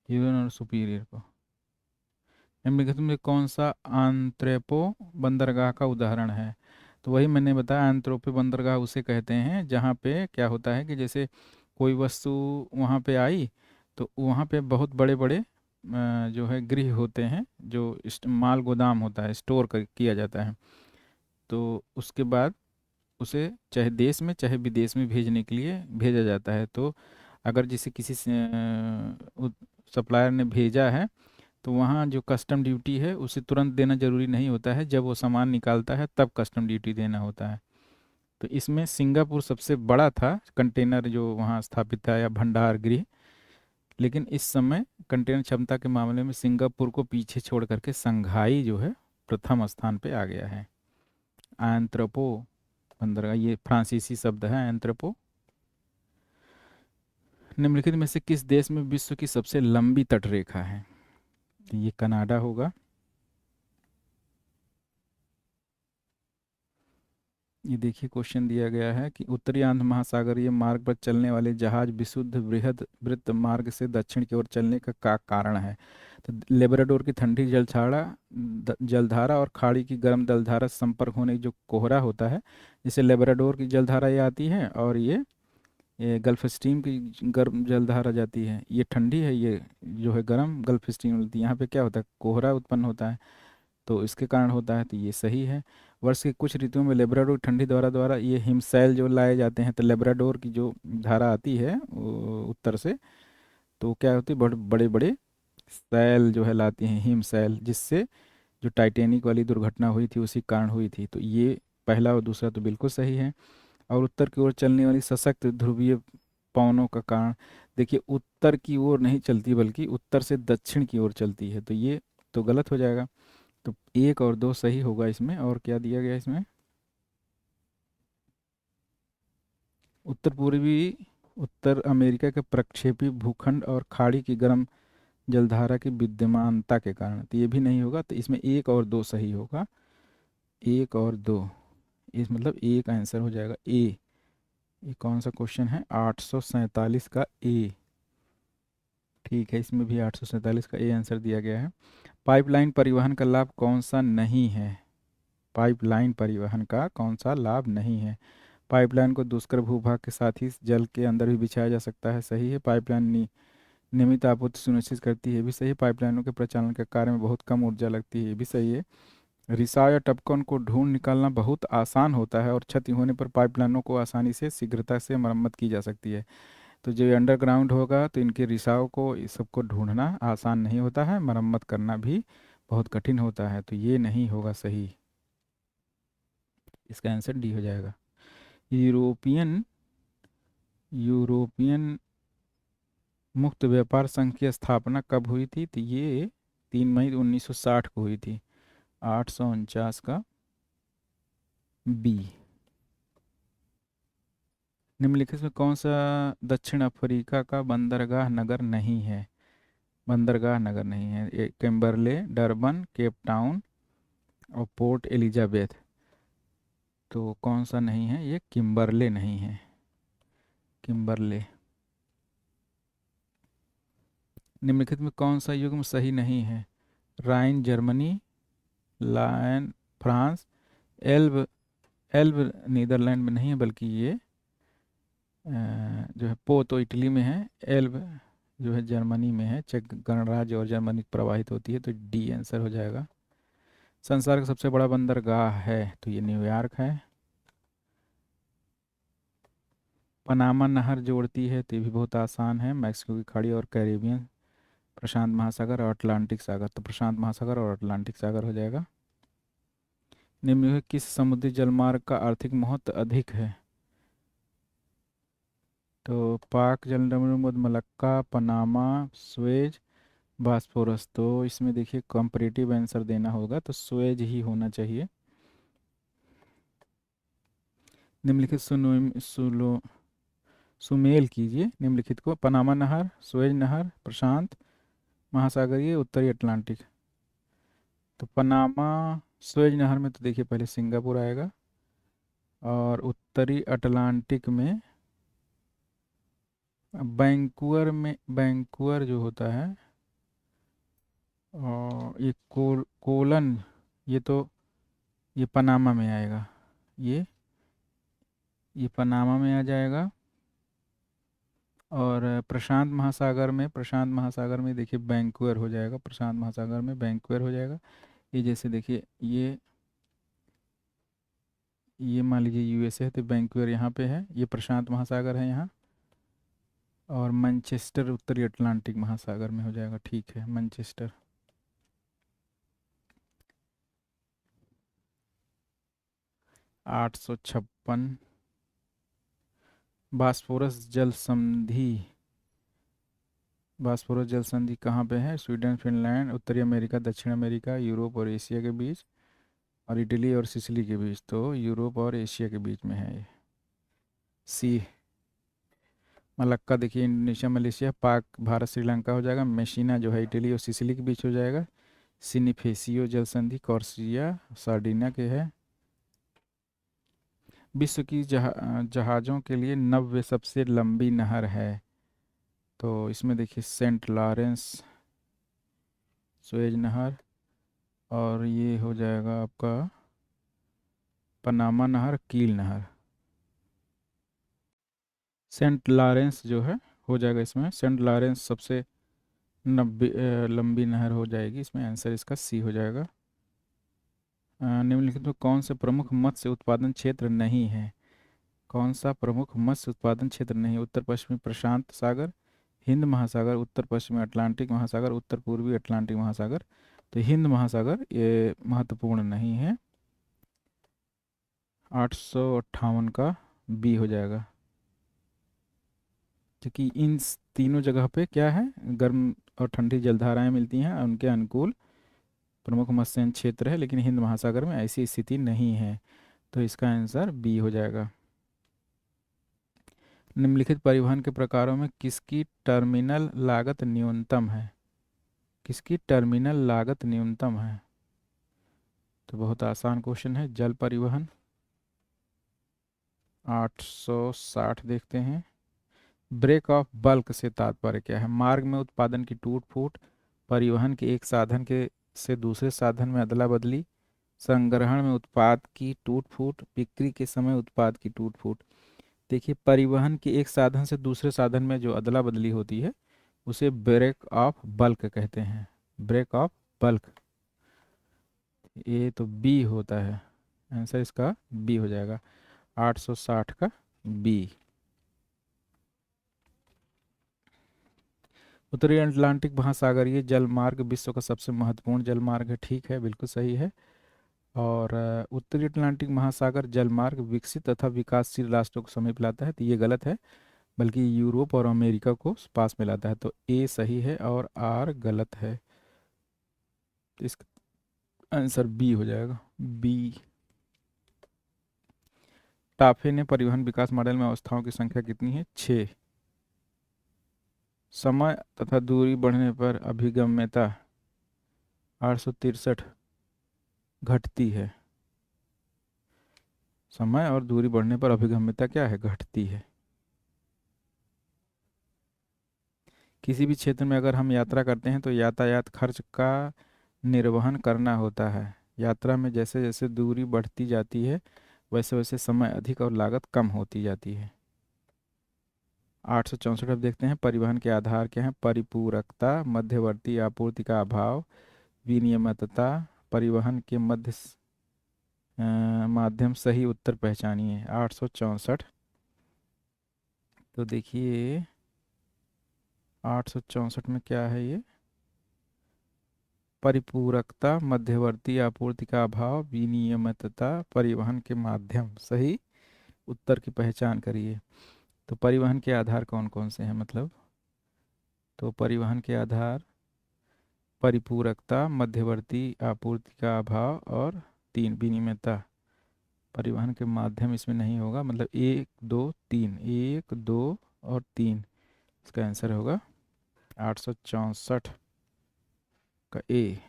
A: ह्यूरन और सुपीरियर को। निम्नलिखित में कौन सा आंत्रेपो बंदरगाह का उदाहरण है? तो वही मैंने बताया, आंत्रोपो बंदरगाह उसे कहते हैं जहाँ पे क्या होता है कि जैसे कोई वस्तु वहाँ पे आई, तो वहाँ पे बहुत बड़े बड़े जो है गृह होते हैं, जो माल गोदाम होता है, स्टोर किया जाता है। तो उसके बाद उसे चाहे देश में चाहे विदेश में भेजने के लिए भेजा जाता है। तो अगर जिसे किसी सप्लायर ने भेजा है, तो वहाँ जो कस्टम ड्यूटी है उसे तुरंत देना जरूरी नहीं होता है, जब वो सामान निकालता है तब कस्टम ड्यूटी देना होता है। तो इसमें सिंगापुर सबसे बड़ा था कंटेनर जो वहाँ स्थापित था, या भंडार गृह। लेकिन इस समय कंटेनर क्षमता के मामले में सिंगापुर को पीछे छोड़ करके संघाई जो है प्रथम स्थान पे आ गया है। एंथ्रोपो बंदरगाह, ये फ्रांसीसी शब्द है एंथ्रोपो। निम्नलिखित में से किस देश में विश्व की सबसे लंबी तटरेखा है? तो ये कनाडा होगा। ये देखिए क्वेश्चन दिया गया है कि उत्तरी आंध्र महासागरीय मार्ग पर चलने वाले जहाज विशुद्ध बृहद वृत्त मार्ग से दक्षिण की ओर चलने का कारण है? तो लेब्राडोर की ठंडी जलधारा और खाड़ी की गर्म जलधारा से संपर्क होने की जो कोहरा होता है, जिसे लेब्राडोर की जलधारा ये आती है, और ये गल्फ स्ट्रीम की गर्म जलधारा जाती है। ये ठंडी है, ये जो है गर्म गल्फ स्ट्रीम होती है। यहाँ पे क्या होता है, कोहरा उत्पन्न होता है, तो इसके कारण होता है। तो ये सही है। वर्ष के कुछ ऋतुओं में लेब्राडोर ठंडी द्वारा द्वारा ये हिमशैल जो लाए जाते हैं, तो लेब्राडोर की जो धारा आती है उत्तर से, तो क्या होती है, बड़े बड़े बड़े शैल जो है लाती हैं, हिमशैल, जिससे जो टाइटैनिक वाली दुर्घटना हुई थी उसी कारण हुई थी। तो ये पहला और दूसरा तो बिल्कुल सही है। और उत्तर की ओर चलने वाली सशक्त ध्रुवीय पवनों का कारण, देखिए उत्तर की ओर नहीं चलती बल्कि उत्तर से दक्षिण की ओर चलती है, तो ये तो गलत हो जाएगा। तो 1 और 2 सही होगा इसमें। और क्या दिया गया इसमें? उत्तर पूर्वी उत्तर अमेरिका के प्रक्षेपी भूखंड और खाड़ी की गर्म जलधारा की विद्यमानता के कारण, तो ये भी नहीं होगा। तो इसमें 1 और 2 सही होगा। 1 और 2, इस मतलब एक आंसर हो जाएगा ए। ये कौन सा क्वेश्चन है? 847 का ए। ठीक है, इसमें भी 847 का ए आंसर दिया गया है। पाइपलाइन परिवहन का लाभ कौन सा नहीं है? पाइपलाइन परिवहन का कौन सा लाभ नहीं है? पाइपलाइन को दुष्कर भूभाग के साथ ही जल के अंदर भी बिछाया जा सकता है, सही है। पाइपलाइन नियमित आपूर्ति सुनिश्चित करती है, ये भी सही है। पाइपलाइनों के प्रचालन के कार्य में बहुत कम ऊर्जा लगती है, ये भी सही है। रिसाव या टपकन को ढूंढ निकालना बहुत आसान होता है, और क्षति होने पर पाइपलाइनों को आसानी से शीघ्रता से मरम्मत की जा सकती है। तो जो ये अंडरग्राउंड होगा, तो इनके रिसाव को इस सबको ढूंढना आसान नहीं होता है, मरम्मत करना भी बहुत कठिन होता है। तो ये नहीं होगा सही, इसका आंसर डी हो जाएगा। यूरोपियन यूरोपियन मुक्त व्यापार संघ की स्थापना कब हुई थी? तो ये 3 मई 1960 को हुई थी। 849 का बी। निम्नलिखित में कौन सा दक्षिण अफ्रीका का बंदरगाह नगर नहीं है? बंदरगाह नगर नहीं है, ये किम्बरले, डरबन, केप टाउन और पोर्ट एलिजाबेथ। तो कौन सा नहीं है? ये किम्बरले नहीं है, किम्बरले। निम्नलिखित में कौन सा युग्म सही नहीं है? Rhine Germany, Lyon France, Elbe Elbe Netherland में नहीं है, बल्कि ये जो है पो तो इटली में है, एल्ब जो है जर्मनी में है, चेक गणराज्य और जर्मनी प्रवाहित होती है। तो डी आंसर हो जाएगा। संसार का सबसे बड़ा बंदरगाह है, तो ये न्यूयॉर्क है। पनामा नहर जोड़ती है, तो ये भी बहुत आसान है, मैक्सिको की खाड़ी और कैरिबियन, प्रशांत महासागर और अटलांटिक सागर। तो प्रशांत महासागर और अटलांटिक सागर हो जाएगा। निम्न में किस समुद्री जलमार्ग का आर्थिक महत्व अधिक है? तो पाक, जलमरुद, मलक्का, पनामा, सुएज, बास्फोरस। तो इसमें देखिए कंपैरेटिव आंसर देना होगा, तो सुएज ही होना चाहिए। निम्नलिखित सुमेल कीजिए निम्नलिखित को। पनामा नहर, सुएज नहर, प्रशांत महासागरीय, उत्तरी अटलांटिक। तो पनामा, सुएज नहर में तो देखिए पहले सिंगापुर आएगा, और उत्तरी अटलांटिक में बैंकुअर जो होता है, और ये कोलन, ये तो ये पनामा में आएगा। ये ये पनामा में आ जाएगा। और प्रशांत महासागर में देखिए बैंकुअर हो जाएगा, प्रशांत महासागर में बैंकुअर हो जाएगा। ये जैसे देखिए ये मान लीजिए यूएसए है, तो बैंकुअर यहाँ पे है, ये प्रशांत महासागर है यहाँ। और मैनचेस्टर उत्तरी अटलांटिक महासागर में हो जाएगा। ठीक है, मैनचेस्टर। 856। बास्फोरस जल संधि, बास्फोरस जल संधि कहाँ पे है? स्वीडन, फिनलैंड, उत्तरी अमेरिका, दक्षिण अमेरिका, यूरोप और एशिया के बीच, और इटली और सिसिली के बीच। तो यूरोप और एशिया के बीच में है ये। सी। मलक्का देखिए इंडोनेशिया, मलेशिया, पाक, भारत, श्रीलंका हो जाएगा। मेसिना जो है इटली और सिसिली के बीच हो जाएगा। सिनिफेसियो जल संधि कॉर्सिया, सार्डिनिया के है। विश्व की जहाज़ों के लिए नब्बे सबसे लंबी नहर है। तो इसमें देखिए सेंट लॉरेंस, सुएज नहर, और ये हो जाएगा आपका पनामा नहर, कील नहर। सेंट लॉरेंस जो है हो जाएगा, इसमें सेंट लॉरेंस सबसे लंबी नहर हो जाएगी। इसमें आंसर इसका सी हो जाएगा। निम्नलिखित में कौन से प्रमुख मत्स्य उत्पादन क्षेत्र नहीं है? कौन सा प्रमुख मत्स्य उत्पादन क्षेत्र नहीं है? उत्तर पश्चिमी प्रशांत सागर, हिंद महासागर, उत्तर पश्चिमी अटलांटिक महासागर, उत्तर पूर्वी अटलांटिक महासागर। तो हिंद महासागर ये महत्वपूर्ण नहीं है। 858 का बी हो जाएगा, क्योंकि इन तीनों जगह पे क्या है, गर्म और ठंडी जलधाराएं मिलती हैं, और उनके अनुकूल प्रमुख मत्स्य क्षेत्र है, लेकिन हिंद महासागर में ऐसी स्थिति नहीं है। तो इसका आंसर बी हो जाएगा। निम्नलिखित परिवहन के प्रकारों में किसकी टर्मिनल लागत न्यूनतम है? किसकी टर्मिनल लागत न्यूनतम है? तो बहुत आसान क्वेश्चन है, जल परिवहन। 860 देखते हैं। ब्रेक ऑफ बल्क से तात्पर्य क्या है? मार्ग में उत्पादन की टूट फूट, परिवहन के एक साधन के से दूसरे साधन में अदला बदली, संग्रहण में उत्पाद की टूट फूट, बिक्री के समय उत्पाद की टूट फूट। देखिए परिवहन के एक साधन से दूसरे साधन में जो अदला बदली होती है उसे ब्रेक ऑफ बल्क कहते हैं। ब्रेक ऑफ बल्क, ये तो बी होता है। आंसर इसका बी हो जाएगा, 860 का बी। उत्तरी अटलांटिक महासागरीय जलमार्ग विश्व का सबसे महत्वपूर्ण जलमार्ग है। ठीक है, बिल्कुल सही है। और उत्तरी अटलांटिक महासागर जलमार्ग विकसित तथा विकासशील राष्ट्रों को समीप लाता है, तो ये गलत है, बल्कि यूरोप और अमेरिका को पास में लाता है। तो ए सही है और आर गलत है। तो इसका आंसर बी हो जाएगा, बी। टाफे ने परिवहन विकास मॉडल में अवस्थाओं की संख्या कितनी है? 6। समय तथा दूरी बढ़ने पर अभिगम्यता 863 घटती है। समय और दूरी बढ़ने पर अभिगम्यता क्या है? घटती है। किसी भी क्षेत्र में अगर हम यात्रा करते हैं तो यातायात खर्च का निर्वहन करना होता है। यात्रा में जैसे जैसे दूरी बढ़ती जाती है वैसे वैसे समय अधिक और लागत कम होती जाती है। 864 अब देखते हैं, परिवहन के आधार क्या है? परिपूरकता, मध्यवर्ती आपूर्ति का अभाव, विनियमितता, परिवहन के माध्यम। सही उत्तर पहचानिए। 864, तो देखिए 864 में क्या है ये? परिपूरकता, मध्यवर्ती आपूर्ति का अभाव, विनियमितता, परिवहन के माध्यम। सही उत्तर की पहचान करिए। तो परिवहन के आधार कौन कौन से हैं मतलब? तो परिवहन के आधार परिपूरकता, मध्यवर्ती आपूर्ति का अभाव और तीन विनिमेयता। परिवहन के माध्यम इसमें नहीं होगा, मतलब एक दो तीन, एक दो और तीन, इसका आंसर होगा 864 का ए।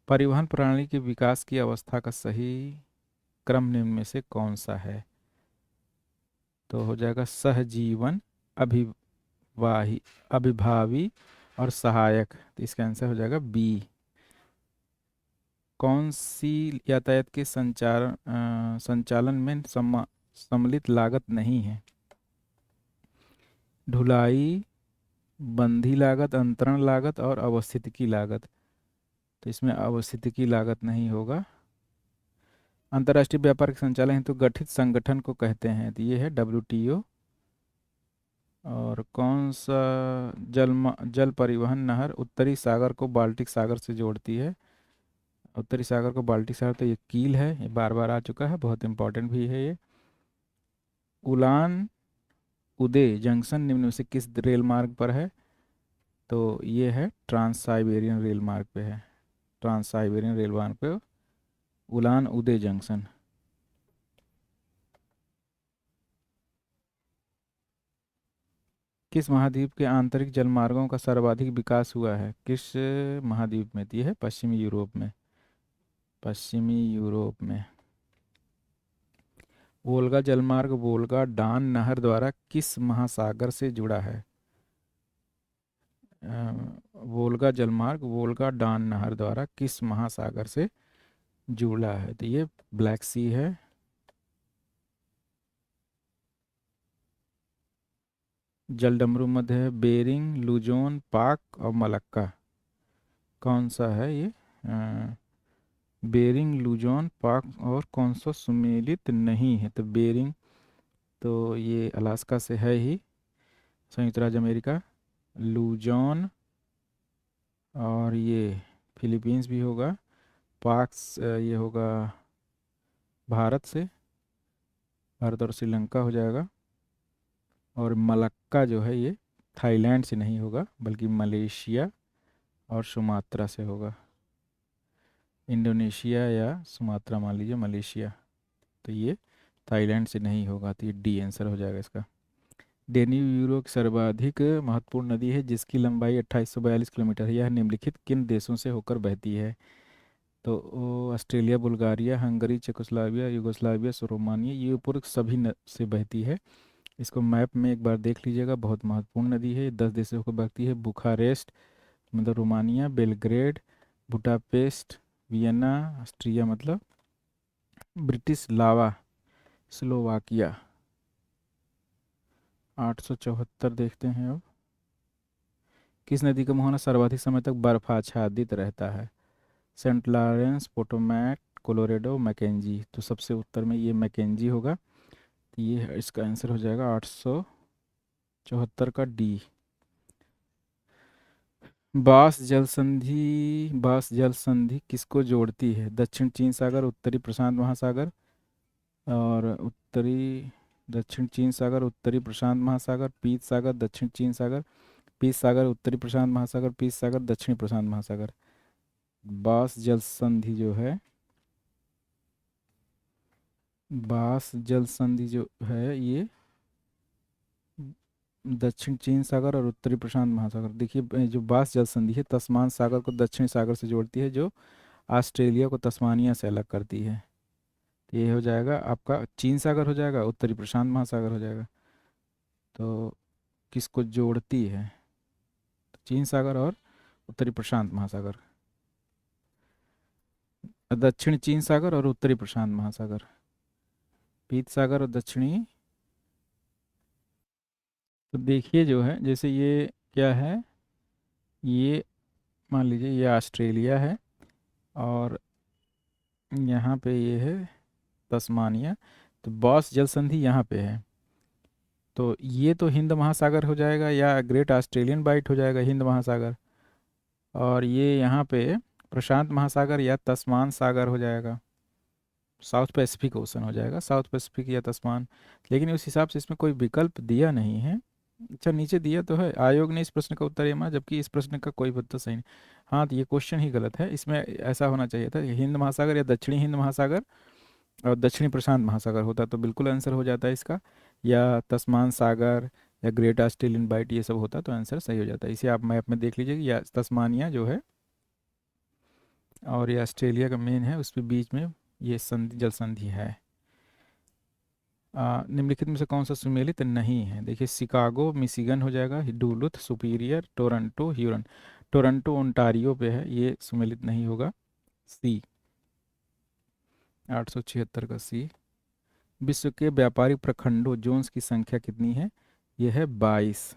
A: परिवहन प्रणाली के विकास की अवस्था का सही क्रम निम्न में से कौन सा है? तो हो जाएगा सहजीवन, अभिवाही, अभिभावी और सहायक। तो इसका आंसर हो जाएगा बी। कौन सी यातायात के संचालन में सम्मिलित लागत नहीं है? ढुलाई, बंधी लागत, अंतरण लागत और अवस्थिति लागत। तो इसमें अवस्थिति लागत नहीं होगा। अंतर्राष्ट्रीय व्यापार के संचालन हेतु गठित संगठन को कहते हैं, तो ये है WTO। और कौन सा जल परिवहन नहर उत्तरी सागर को बाल्टिक सागर से जोड़ती है? उत्तरी सागर को बाल्टिक सागर, तो ये कील है, ये बार बार आ चुका है, बहुत इंपॉर्टेंट भी है ये। उलान उदे जंक्शन निम्न में से किस रेल मार्ग पर है? तो ये है ट्रांस साइबेरियन रेल मार्ग पे है, ट्रांस साइबेरियन रेल मार्ग पे उलान उदे जंक्शन। किस महाद्वीप के आंतरिक जलमार्गों का सर्वाधिक विकास हुआ है? किस महाद्वीप में? ये है पश्चिमी यूरोप में, पश्चिमी यूरोप में। वोल्गा जलमार्ग वोल्गा डान नहर द्वारा किस महासागर से जुड़ा है? वोल्गा जलमार्ग वोल्गा डान नहर द्वारा किस महासागर से जुड़ा है? तो ये ब्लैक सी है। जलडमरू मध्य है बेरिंग, लुजोन, पाक और मलक्का। कौन सा है ये? बेरिंग, लुजोन, पाक और कौन सा सुमेलित नहीं है? तो बेरिंग तो ये अलास्का से है ही, संयुक्त राज्य अमेरिका। लुजोन और ये फिलीपींस भी होगा। पाक ये होगा भारत से, भारत और श्रीलंका हो जाएगा। और मलक्का जो है ये थाईलैंड से नहीं होगा, बल्कि मलेशिया और सुमात्रा से होगा। इंडोनेशिया या सुमात्रा मान लीजिए, मलेशिया। तो ये थाईलैंड से नहीं होगा, तो ये डी आंसर हो जाएगा इसका। डेन्यूब यूरोप की सर्वाधिक महत्वपूर्ण नदी है जिसकी लंबाई 2842 किलोमीटर है। यह निम्नलिखित किन देशों से होकर बहती है? तो Australia, Bulgaria, Hungary, Czechoslovakia, Yugoslavia, Romania, ये ऊपर सभी से बहती है। इसको मैप में एक बार देख लीजिएगा, बहुत महत्वपूर्ण नदी है। 10 देशों को बहती है, बुखारेस्ट मतलब Romania, Belgrade, Budapest, Vienna, Austria मतलब ब्रिटिस्लावा, स्लोवाकिया। 874 देखते हैं अब। किस नदी का मुहाना सर्वाधिक समय तक बर्फ आच्छादित रहता है? Saint Lawrence, Potomac, Colorado, Mackenzie. तो सबसे उत्तर में ये मैकेंजी होगा, तो ये इसका आंसर हो जाएगा 874 का डी। बास जल संधि किसको जोड़ती है? दक्षिण चीन सागर, उत्तरी प्रशांत महासागर और दक्षिण चीन सागर, उत्तरी प्रशांत महासागर, पीत सागर, दक्षिण चीन सागर, पीत सागर, उत्तरी प्रशांत महासागर, पीत सागर, दक्षिणी प्रशांत महासागर। बास जल संधि जो है, बास जल संधि जो है ये दक्षिण चीन सागर और उत्तरी प्रशांत महासागर। देखिए जो बास जल संधि है तस्मान सागर को दक्षिणी सागर से जोड़ती है, जो ऑस्ट्रेलिया को तस्मानिया से अलग करती है। तो ये हो जाएगा आपका चीन सागर हो जाएगा, उत्तरी प्रशांत महासागर हो जाएगा। तो किसको जोड़ती है? तो चीन सागर और उत्तरी प्रशांत महासागर, दक्षिण चीन सागर और उत्तरी प्रशांत महासागर, पीत सागर और दक्षिणी। तो देखिए जो है, जैसे ये क्या है, ये मान लीजिए ये ऑस्ट्रेलिया है और यहाँ पे ये है तस्मानिया। तो बॉस जल संधि यहाँ पे है, तो ये तो हिंद महासागर हो जाएगा या ग्रेट ऑस्ट्रेलियन बाइट हो जाएगा, हिंद महासागर। और ये यहाँ पे प्रशांत महासागर या तस्मान सागर हो जाएगा। साउथ पैसिफिक ओशन हो जाएगा, साउथ पैसिफिक या तस्मान। लेकिन उस हिसाब से इसमें कोई विकल्प दिया नहीं है। अच्छा, नीचे दिया तो है, आयोग ने इस प्रश्न का उत्तर ये माना, जबकि इस प्रश्न का कोई उत्तर सही नहीं। हाँ, तो ये क्वेश्चन ही गलत है, इसमें ऐसा होना चाहिए था हिंद महासागर या दक्षिणी हिंद महासागर और दक्षिणी प्रशांत महासागर होता तो बिल्कुल आंसर हो जाता है इसका, या तस्मान सागर या ग्रेट ऑस्ट्रेलियन बाइट ये सब होता तो आंसर सही हो जाता है। इसे आप मैप में देख लीजिए कि या तस्मानिया जो है और ये ऑस्ट्रेलिया का मेन है, उसके बीच में ये संधि, जल संधि है। निम्नलिखित में से कौन सा सुमेलित नहीं है? देखिए, शिकागो मिशिगन हो जाएगा, Duluth Superior, Toronto Huron. Toronto Ontario पे है, ये सुमेलित नहीं होगा। सी, 876 का सी। विश्व के व्यापारिक प्रखंडों जोन्स की संख्या कितनी है? यह है 22।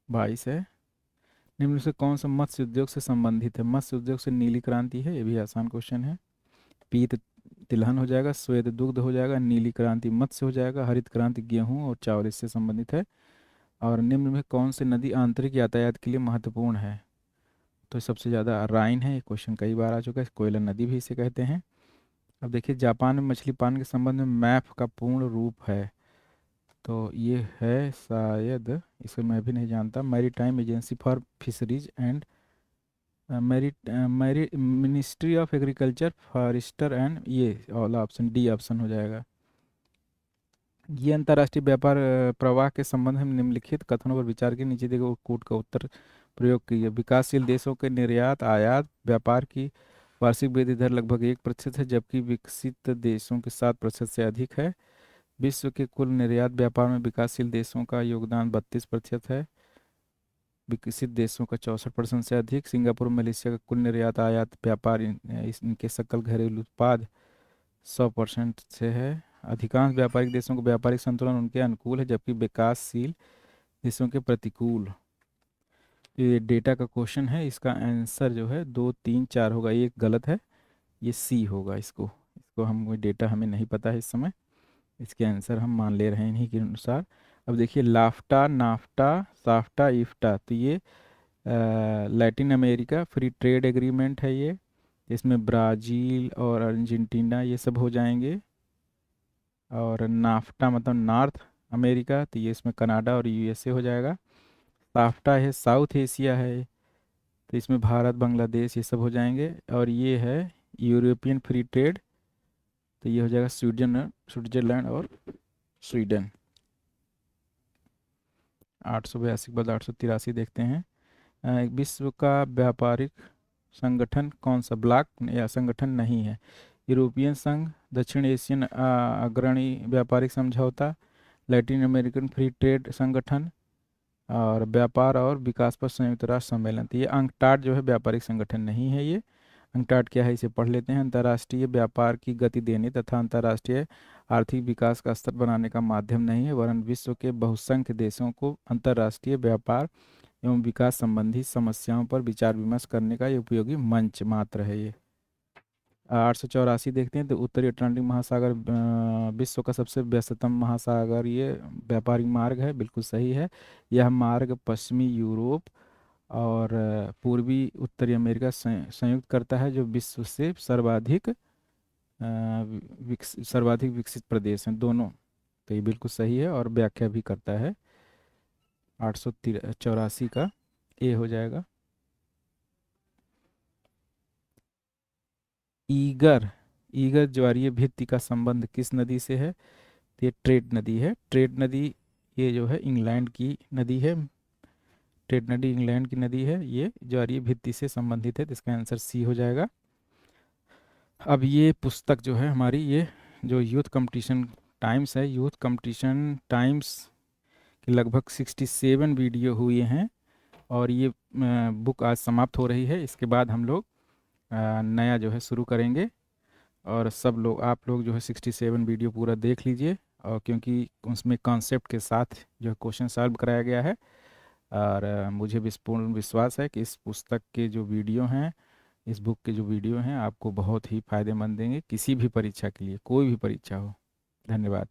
A: 22 है। निम्न में से कौन सा मत्स्य उद्योग से संबंधित है? मत्स्य उद्योग से नीली क्रांति है, ये भी आसान क्वेश्चन है। पीत तिलहन हो जाएगा, श्वेत दुग्ध हो जाएगा, नीली क्रांति मत्स्य हो जाएगा, हरित क्रांति गेहूं और चावल इससे संबंधित है। और निम्न में कौन सी नदी आंतरिक यातायात के लिए महत्वपूर्ण है? तो सबसे ज़्यादा राइन है, ये क्वेश्चन कई बार आ चुका है, कोयला नदी भी इसे कहते हैं। अब देखिए, जापान में मछली पालन के संबंध में मैप का पूर्ण रूप है, तो ये है शायद, इसे मैं भी नहीं जानता, maritime agency for fisheries and marine ministry of agriculture forestry and, ये वाला ऑप्शन डी ऑप्शन हो जाएगा। ये अंतर्राष्ट्रीय व्यापार प्रवाह के संबंध में निम्नलिखित कथनों पर विचार के नीचे दिए गए कोड का उत्तर प्रयोग कीजिए। विकासशील देशों के निर्यात आयात व्यापार की वार्षिक वृद्धि दर लगभग 1% है, जबकि विकसित देशों के 7% से अधिक है। विश्व के कुल निर्यात व्यापार में विकासशील देशों का योगदान 32% है, विकसित देशों का 64% से अधिक। सिंगापुर मलेशिया का कुल निर्यात आयात व्यापार इनके सकल घरेलू उत्पाद 100% से है। अधिकांश व्यापारिक देशों को व्यापारिक संतुलन उनके अनुकूल है, जबकि विकासशील देशों के प्रतिकूल। ये डेटा का क्वेश्चन है, इसका आंसर जो है 2 3 4 होगा, ये गलत है, ये सी होगा। इसको इसको हम, कोई डेटा हमें नहीं पता है इस समय, इसके आंसर हम मान ले रहे हैं इन्हीं के अनुसार। अब देखिए, लाफ्टा, नाफ्टा, साफ्टा, इफ्टा, तो ये Latin America free trade agreement है ये, इसमें ब्राज़ील और अर्जेंटीना ये सब हो जाएंगे। और नाफ्टा मतलब नॉर्थ अमेरिका, तो ये इसमें कनाडा और यूएसए हो जाएगा। साफ्टा है साउथ एशिया है, तो इसमें भारत बांग्लादेश ये सब हो जाएंगे। और ये है यूरोपियन फ्री ट्रेड, तो ये हो जाएगा स्विट्जरलैंड और स्वीडन। 882 के बाद 883 देखते हैं। विश्व का व्यापारिक संगठन कौन सा ब्लॉक या संगठन नहीं है? यूरोपियन संघ, दक्षिण एशियन अग्रणी व्यापारिक समझौता, लैटिन अमेरिकन फ्री ट्रेड संगठन और व्यापार और विकास पर संयुक्त राष्ट्र सम्मेलन। तो ये अंकटाड जो है व्यापारिक संगठन नहीं है। ये अंकटाड क्या है, इसे पढ़ लेते हैं। अंतर्राष्ट्रीय व्यापार की गति देने तथा अंतर्राष्ट्रीय आर्थिक विकास का स्तर बनाने का माध्यम नहीं है, वरन विश्व के बहुसंख्य देशों को अंतर्राष्ट्रीय व्यापार एवं विकास संबंधी समस्याओं पर विचार विमर्श करने का ये उपयोगी मंच मात्र है। ये 884 देखते हैं, तो उत्तरी अटलांटिक महासागर विश्व का सबसे व्यस्ततम महासागर ये व्यापारिक मार्ग है, बिल्कुल सही है। यह मार्ग पश्चिमी यूरोप और पूर्वी उत्तरी अमेरिका संयुक्त करता है, जो विश्व से सर्वाधिक विकसित प्रदेश हैं दोनों। तो ये बिल्कुल सही है और व्याख्या भी करता है। 884 का ए हो जाएगा। ईगर, ईगर ज्वारीय भित्ति का संबंध किस नदी से है? तो ये ट्रेड नदी है। ट्रेड नदी ये जो है इंग्लैंड की नदी है, ट्रेड नदी इंग्लैंड की नदी है, ये ज्वारीय भित्ति से संबंधित है, तो इसका आंसर सी हो जाएगा। अब ये पुस्तक जो है हमारी, ये जो यूथ कंपटीशन टाइम्स है, यूथ कंपटीशन टाइम्स की लगभग 67 वीडियो हुए हैं और ये बुक आज समाप्त हो रही है। इसके बाद हम लोग नया जो है शुरू करेंगे और सब लोग, आप लोग जो है 67 वीडियो पूरा देख लीजिए, और क्योंकि उसमें कॉन्सेप्ट के साथ जो है क्वेश्चन सॉल्व कराया गया है। और मुझे पूर्ण विश्वास है कि इस पुस्तक के जो वीडियो हैं, इस बुक के जो वीडियो हैं आपको बहुत ही फ़ायदेमंद देंगे किसी भी परीक्षा के लिए, कोई भी परीक्षा हो। धन्यवाद।